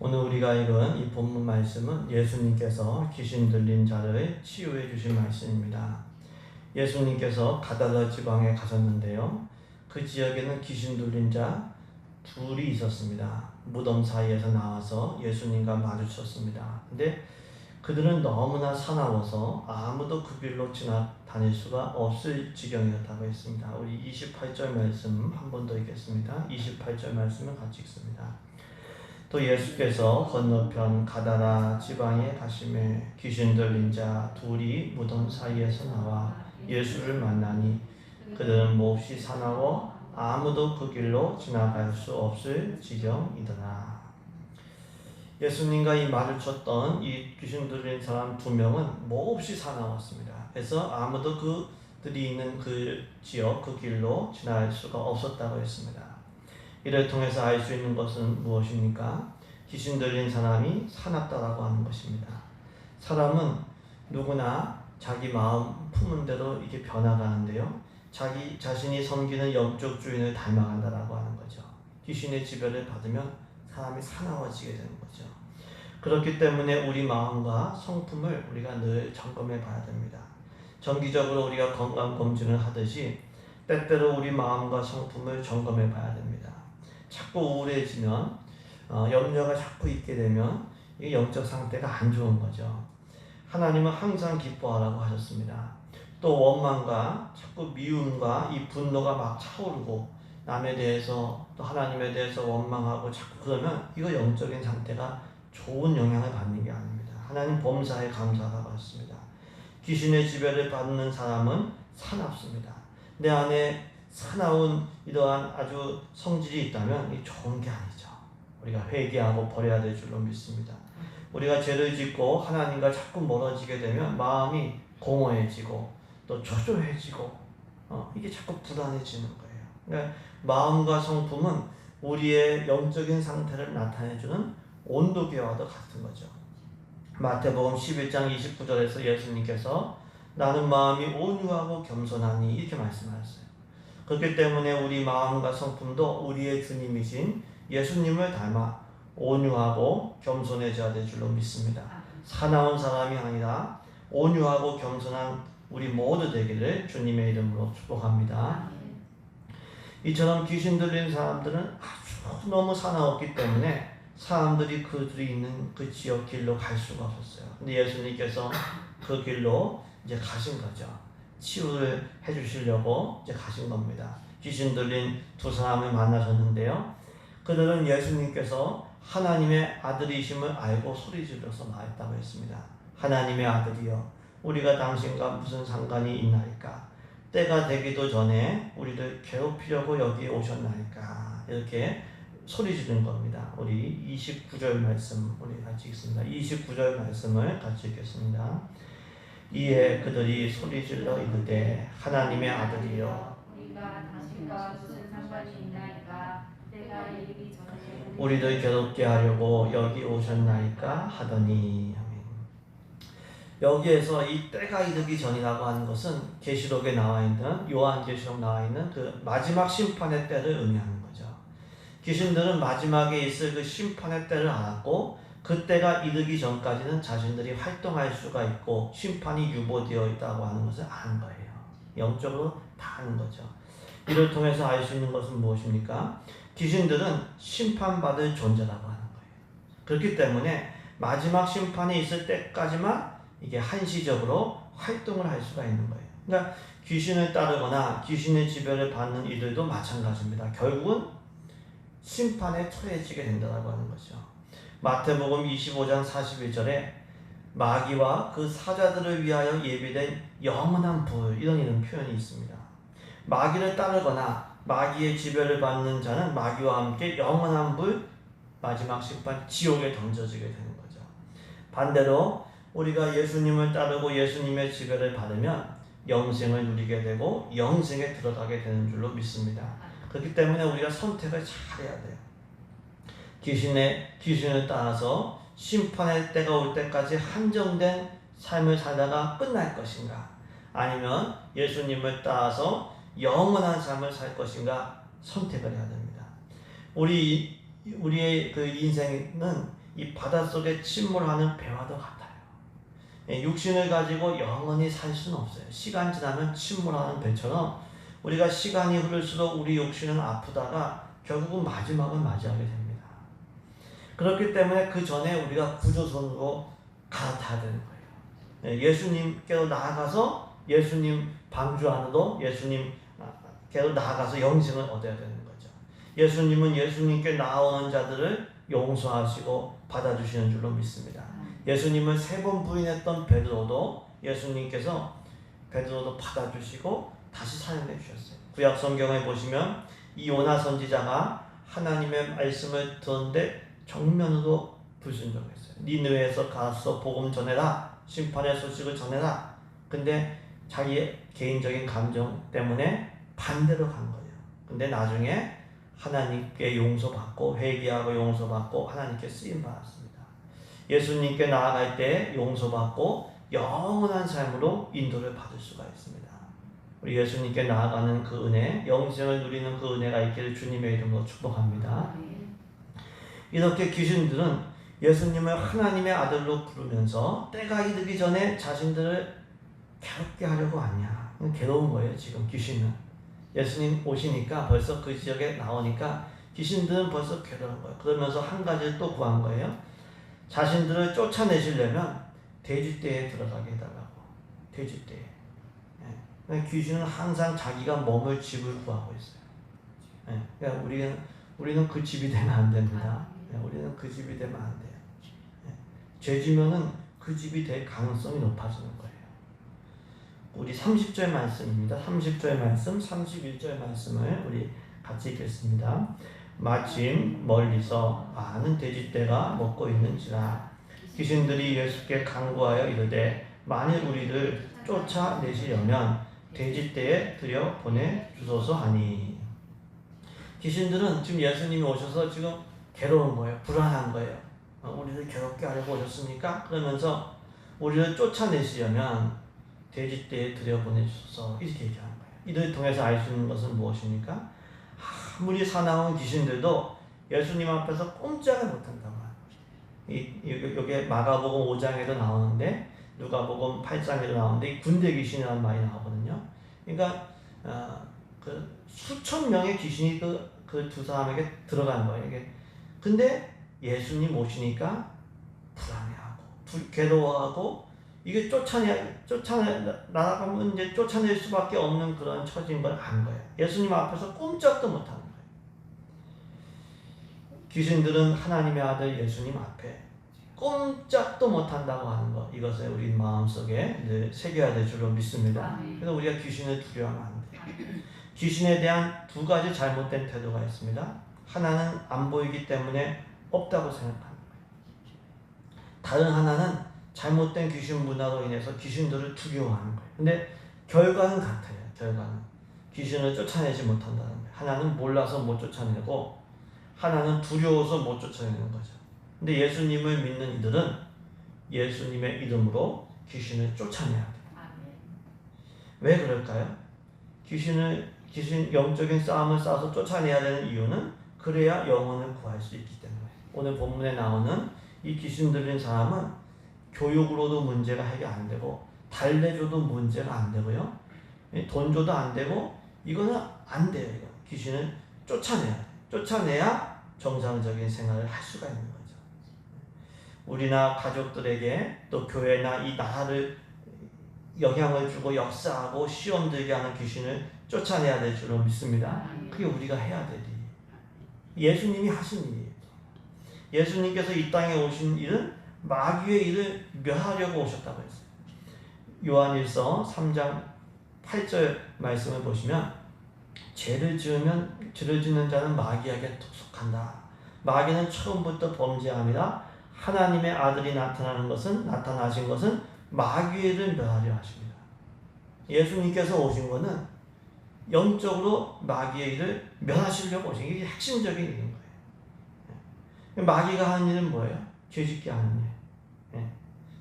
오늘 우리가 읽은 이 본문 말씀은 예수님께서 귀신 들린 자를 치유해 주신 말씀입니다. 예수님께서 가다라 지방에 가셨는데요. 그 지역에는 귀신 들린 자 둘이 있었습니다. 무덤 사이에서 나와서 예수님과 마주쳤습니다. 근데 그들은 너무나 사나워서 아무도 그 길로 지나다닐 수가 없을 지경이었다고 했습니다. 우리 28절 말씀 한 번 더 읽겠습니다. 28절 말씀을 같이 읽습니다. 또 예수께서 건너편 가다라 지방에 가심에 귀신 들린 자 둘이 무덤 사이에서 나와 예수를 만나니 그들은 몹시 사나워 아무도 그 길로 지나갈 수 없을 지경이더라. 예수님과 이 마주쳤던 이 귀신 들린 사람 두 명은 몹시 사나웠습니다. 그래서 아무도 그들이 있는 그 지역, 그 길로 지나갈 수가 없었다고 했습니다. 이를 통해서 알 수 있는 것은 무엇입니까? 귀신 들린 사람이 사납다라고 하는 것입니다. 사람은 누구나 자기 마음 품은 대로 이게 변화가는데요. 자기 자신이 섬기는 영적 주인을 닮아간다라고 하는 거죠. 귀신의 지배를 받으면 사람이 사나워지게 되는 거죠. 그렇기 때문에 우리 마음과 성품을 우리가 늘 점검해 봐야 됩니다. 정기적으로 우리가 건강검진을 하듯이 때때로 우리 마음과 성품을 점검해 봐야 됩니다. 자꾸 우울해지면 염려가 자꾸 있게 되면 이 영적 상태가 안 좋은 거죠. 하나님은 항상 기뻐하라고 하셨습니다. 또 원망과 자꾸 미움과 이 분노가 막 차오르고 남에 대해서 또 하나님에 대해서 원망하고 자꾸 그러면 이거 영적인 상태가 좋은 영향을 받는 게 아닙니다. 하나님 범사에 감사하라고 했습니다. 귀신의 지배를 받는 사람은 사납습니다. 내 안에 사나운 이러한 아주 성질이 있다면 이 좋은 게 아니죠. 우리가 회개하고 버려야 될 줄로 믿습니다. 우리가 죄를 짓고 하나님과 자꾸 멀어지게 되면 마음이 공허해지고 또 초조해지고 이게 자꾸 불안해지는 거예요. 그러니까 마음과 성품은 우리의 영적인 상태를 나타내주는 온도계와도 같은 거죠. 마태복음 11장 29절에서 예수님께서 나는 마음이 온유하고 겸손하니 이렇게 말씀하셨어요. 그렇기 때문에 우리 마음과 성품도 우리의 주님이신 예수님을 닮아 온유하고 겸손해져야 될 줄로 믿습니다. 사나운 사람이 아니라 온유하고 겸손한 우리 모두 되기를 주님의 이름으로 축복합니다. 이처럼 귀신 들린 사람들은 아주 너무 사나웠기 때문에 사람들이 그들이 있는 그 지역 길로 갈 수가 없었어요. 근데 예수님께서 그 길로 이제 가신 거죠. 치유를 해주시려고 이제 가신 겁니다. 귀신 들린 두 사람을 만나셨는데요. 그들은 예수님께서 하나님의 아들이심을 알고 소리 질러서 말했다고 했습니다. 하나님의 아들이여, 우리가 당신과 무슨 상관이 있나이까? 때가 되기도 전에 우리를 괴롭히려고 여기에 오셨나이까? 이렇게 소리 지른 겁니다. 우리 29절 말씀 우리 같이 읽습니다. 29절 말씀을 같이 읽겠습니다. 이에 그들이 소리 질러 이르되 하나님의 아들이여, 우리가 당신과 무슨 상관이 있나이까? 때가 이르기 전에 우리를 괴롭게 하려고 여기 오셨나이까 하더니. 여기에서 이 때가 이르기 전이라고 하는 것은 계시록에 나와 있는, 요한계시록 나와 있는 그 마지막 심판의 때를 의미하는 거죠. 귀신들은 마지막에 있을 그 심판의 때를 알았고 그 때가 이르기 전까지는 자신들이 활동할 수가 있고 심판이 유보되어 있다고 하는 것을 아는 거예요. 영적으로 다 아는 거죠. 이를 통해서 알 수 있는 것은 무엇입니까? 귀신들은 심판받을 존재라고 하는 거예요. 그렇기 때문에 마지막 심판이 있을 때까지만 이게 한시적으로 활동을 할 수가 있는 거예요. 그러니까 귀신을 따르거나 귀신의 지배를 받는 이들도 마찬가지입니다. 결국은 심판에 처해지게 된다고 하는 거죠. 마태복음 25장 41절에 마귀와 그 사자들을 위하여 예비된 영원한 불, 이런 표현이 있습니다. 마귀를 따르거나 마귀의 지배를 받는 자는 마귀와 함께 영원한 불, 마지막 심판 지옥에 던져지게 되는 거죠. 반대로 우리가 예수님을 따르고 예수님의 지배를 받으면 영생을 누리게 되고 영생에 들어가게 되는 줄로 믿습니다. 그렇기 때문에 우리가 선택을 잘 해야 돼요. 귀신을 따라서 심판의 때가 올 때까지 한정된 삶을 살다가 끝날 것인가, 아니면 예수님을 따라서 영원한 삶을 살 것인가 선택을 해야 됩니다. 우리의 그 인생은 이 바닷속에 침몰하는 배와도 같아요. 육신을 가지고 영원히 살 수는 없어요. 시간 지나면 침몰하는 배처럼 우리가 시간이 흐를수록 우리 육신은 아프다가 결국은 마지막을 맞이하게 됩니다. 그렇기 때문에 그 전에 우리가 구조선으로 갈아타야 되는 거예요. 예수님께로 나아가서 예수님 방주 안으로 예수님께로 나아가서 영생을 얻어야 되는 거죠. 예수님은 예수님께 나오는 자들을 용서하시고 받아주시는 줄로 믿습니다. 예수님을 3번 부인했던 베드로도 예수님께서 베드로도 받아주시고 다시 살려내 주셨어요. 구약 성경에 보시면 이 요나 선지자가 하나님의 말씀을 듣는데 정면으로 불순종했어요. 니느웨에서 가서 복음 전해라, 심판의 소식을 전해라. 근데 자기의 개인적인 감정 때문에 반대로 간 거예요. 근데 나중에 하나님께 용서받고 회개하고 용서받고 하나님께 쓰임 받았습니다. 예수님께 나아갈 때 용서받고 영원한 삶으로 인도를 받을 수가 있습니다. 우리 예수님께 나아가는 그 은혜, 영생을 누리는 그 은혜가 있기를 주님의 이름으로 축복합니다. 이렇게 귀신들은 예수님을 하나님의 아들로 부르면서 때가 이르기 전에 자신들을 괴롭게 하려고 하냐. 괴로운 거예요, 지금 귀신은. 예수님 오시니까 벌써 그 지역에 나오니까 귀신들은 벌써 괴로운 거예요. 그러면서 한 가지를 또 구한 거예요. 자신들을 쫓아내시려면 돼지떼에 들어가게 해달라고. 돼지떼에. 귀신은 항상 자기가 머물 집을 구하고 있어요. 그러니까 우리는 그 집이 되면 안 됩니다. 우리는 그 집이 되면 안 돼요. 죄지면은 그 집이 될 가능성이 높아지는 거예요. 우리 30절 말씀입니다. 30절 말씀, 31절 말씀을 우리 같이 읽겠습니다. 마침 멀리서 많은 돼지떼가 먹고 있는지라 귀신들이 예수께 간구하여 이르되 만일 우리를 쫓아내시려면 돼지떼에 들여 보내주소서 하니. 귀신들은 지금 예수님이 오셔서 지금 괴로운 거예요. 불안한 거예요. 우리를 괴롭게 하려고 오셨습니까? 그러면서 우리를 쫓아내시려면 돼지떼에 들여보내주소서 이렇게 얘기하는 거예요. 이를 통해서 알 수 있는 것은 무엇입니까? 아무리 사나운 귀신들도 예수님 앞에서 꼼짝을 못한다고 하는 거예요. 여기 마가복음 5장에도 나오는데 누가복음 8장에도 나오는데 이 군대 귀신이라는 말이 나오거든요. 그러니까 그 수천 명의 귀신이 그 두 사람에게 들어간 거예요. 근데 예수님 오시니까 불안해하고 괴로워하고 이게 나가면 이제 쫓아낼 수밖에 없는 그런 처지인 걸 안 거예요. 예수님 앞에서 꼼짝도 못하는 거예요. 귀신들은 하나님의 아들 예수님 앞에 꼼짝도 못한다고 하는 것, 이것을 우리 마음속에 늘 새겨야 될 줄로 믿습니다. 그래서 우리가 귀신을 두려워하면 안 돼요. 귀신에 대한 2가지 잘못된 태도가 있습니다. 하나는 안 보이기 때문에 없다고 생각하는 거예요. 다른 하나는 잘못된 귀신 문화로 인해서 귀신들을 두려워하는 거예요. 근데 결과는 같아요. 결과는 귀신을 쫓아내지 못한다는 거예요. 하나는 몰라서 못 쫓아내고 하나는 두려워서 못 쫓아내는 거죠. 근데 예수님을 믿는 이들은 예수님의 이름으로 귀신을 쫓아내야 돼요. 왜 그럴까요? 귀신 영적인 싸움을 싸워서 쫓아내야 되는 이유는 그래야 영혼을 구할 수 있기 때문에. 오늘 본문에 나오는 이 귀신 들린 사람은 교육으로도 문제가 해결 안 되고 달래줘도 문제가 안 되고요. 돈 줘도 안 되고 이거는 안 돼요. 이거. 귀신을 쫓아내야 돼요. 쫓아내야 정상적인 생활을 할 수가 있는 거죠. 우리나 가족들에게 또 교회나 이 나라를 영향을 주고 역사하고 시험 들게 하는 귀신을 쫓아내야 될 줄로 믿습니다. 그게 우리가 해야 될 일이에요. 예수님이 하신 일이에요. 예수님께서 이 땅에 오신 일은 마귀의 일을 멸하려고 오셨다고 했어요. 요한일서 3장 8절 말씀을 보시면 죄를 짓는 자는 마귀에게 속한다. 마귀는 처음부터 범죄함이라 하나님의 아들이 나타나신 것은 마귀의 일을 멸하려 하십니다. 예수님께서 오신 것은 영적으로 마귀의 일을 멸하시려고 오신 게 이게 핵심적인 일인 거예요. 마귀가 하는 일은 뭐예요? 죄짓게 하는 일.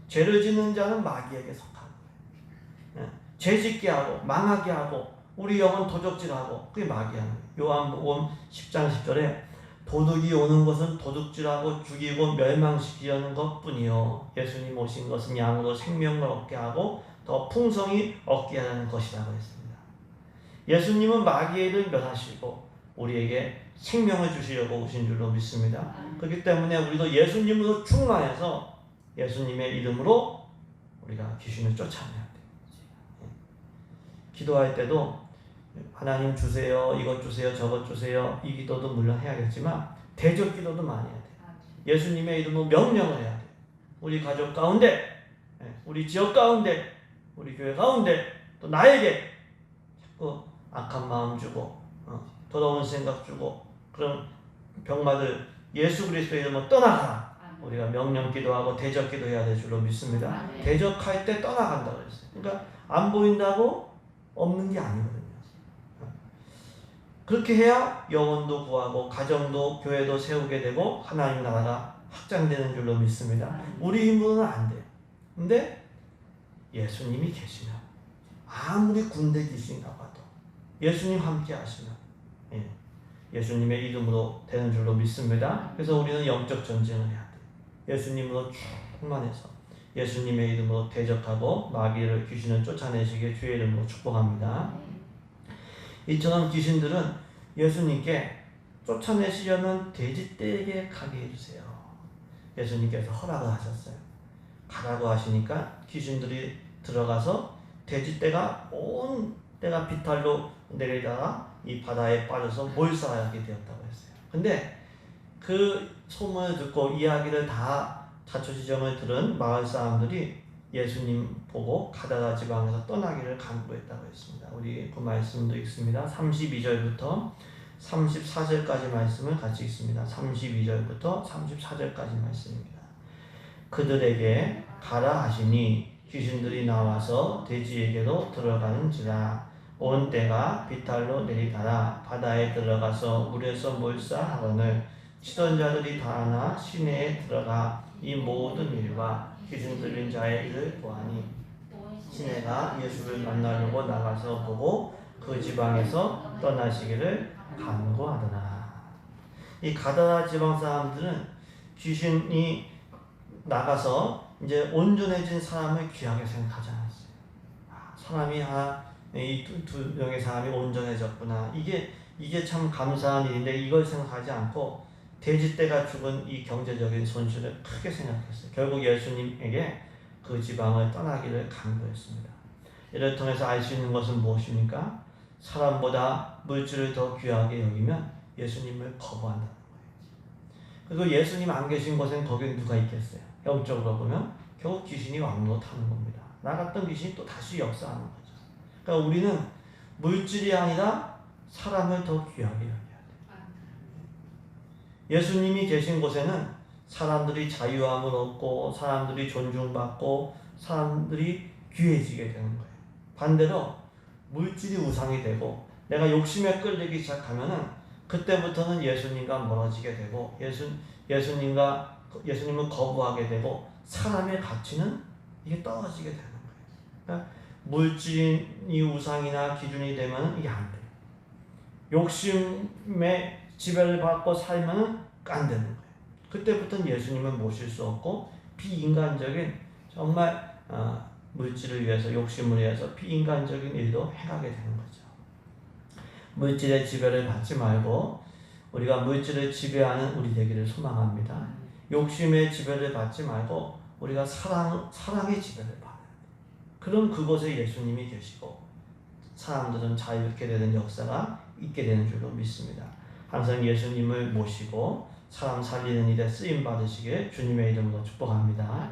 죄를 짓는 자는 마귀에게 속하는 거예요. 죄짓게 하고 망하게 하고 우리 영혼 도적질하고 그게 마귀 하는 거예요. 요한복음 10장 10절에 도둑이 오는 것은 도둑질하고 죽이고 멸망시키려는 것뿐이요 예수님 오신 것은 양으로 생명을 얻게 하고 더 풍성히 얻게 하는 것이라고 했습니다. 예수님은 마귀의 일을 멸하시고 우리에게 생명을 주시려고 오신 줄로 믿습니다. 그렇기 때문에 우리도 예수님으로 충만해서 예수님의 이름으로 우리가 귀신을 쫓아내야 돼요. 기도할 때도 하나님 주세요, 이것 주세요, 저것 주세요, 이 기도도 물론 해야겠지만 대적 기도도 많이 해야 돼요. 예수님의 이름으로 명령을 해야 돼요. 우리 가족 가운데, 우리 지역 가운데, 우리 교회 가운데, 또 나에게 자꾸 악한 마음 주고 더러운 생각 주고 그런 병마들 예수 그리스도의 이름으로 떠나가라. 우리가 명령 기도하고 대적 기도해야 될 줄로 믿습니다. 대적할 때 떠나간다고 했어요. 그러니까 안 보인다고 없는 게 아니거든요. 그렇게 해야 영혼도 구하고 가정도 교회도 세우게 되고 하나님 나라가 확장되는 줄로 믿습니다. 우리 힘으로는 안 돼요. 근데 예수님이 계시면 아무리 군대 귀신가 봐도 예수님 함께 하시면 예수님의 이름으로 되는 줄로 믿습니다. 그래서 우리는 영적 전쟁을 해야 돼요. 예수님으로 충만해서 예수님의 이름으로 대적하고 마귀를 귀신을 쫓아내시게 주의 이름으로 축복합니다. 이처럼 귀신들은 예수님께 쫓아내시려면 돼지떼에게 가게 해주세요. 예수님께서 허락을 하셨어요. 가라고 하시니까 귀신들이 들어가서 돼지떼가 온 때가 비탈로 내리다가 이 바다에 빠져서 몰살하게 되었다고 했어요. 근데 그 소문을 듣고 이야기를 다 자초지종을 들은 마을 사람들이 예수님 보고 가다라 지방에서 떠나기를 간구했다고 했습니다. 우리 그 말씀도 읽습니다. 32절부터 34절까지 말씀을 같이 읽습니다. 32절부터 34절까지 말씀입니다. 그들에게 가라 하시니 귀신들이 나와서 돼지에게로 들어가는지라 온 때가 비탈로 내리다라 바다에 들어가서 물에서 몰사하거늘 치던 자들이 다 하나 시내에 들어가 이 모든 일과 귀신 들린 자의 일을 보아니 시내가 예수를 만나려고 나가서 보고 그 지방에서 떠나시기를 간구하더라. 이 가다라 지방 사람들은 귀신이 나가서 이제 온전해진 사람을 귀하게 생각하지 않았어요. 사람이 이 두 명의 사람이 온전해졌구나. 이게 참 감사한 일인데 이걸 생각하지 않고 돼지떼가 죽은 이 경제적인 손실을 크게 생각했어요. 결국 예수님에게 그 지방을 떠나기를 간구했습니다. 이를 통해서 알 수 있는 것은 무엇입니까? 사람보다 물질을 더 귀하게 여기면 예수님을 거부한다는 거예요. 그리고 예수님 안 계신 곳엔 거긴 누가 있겠어요? 영적으로 보면 결국 귀신이 왕노 타는 겁니다. 나갔던 귀신이 또 다시 역사하는 거죠. 그러니까 우리는 물질이 아니라 사람을 더 귀하게 여겨야 돼요. 예수님이 계신 곳에는 사람들이 자유함을 얻고 사람들이 존중받고 사람들이 귀해지게 되는 거예요. 반대로 물질이 우상이 되고 내가 욕심에 끌리기 시작하면은 그때부터는 예수님과 멀어지게 되고 예수님을 거부하게 되고 사람의 가치는 이게 떨어지게 되는 거예요. 그러니까 물질이 우상이나 기준이 되면 이게 안 돼요. 욕심에 지배를 받고 살면은 안 되는 거예요. 그때부터는 예수님을 모실 수 없고 비인간적인 정말 물질을 위해서 욕심을 위해서 비인간적인 일도 행하게 되는 거죠. 물질의 지배를 받지 말고 우리가 물질을 지배하는 우리 되기를 소망합니다. 욕심의 지배를 받지 말고 우리가 사랑의 지배를 받아요. 그럼 그곳에 예수님이 계시고 사람들은 자유롭게 되는 역사가 있게 되는 줄로 믿습니다. 항상 예수님을 모시고 사람 살리는 일에 쓰임 받으시길 주님의 이름으로 축복합니다.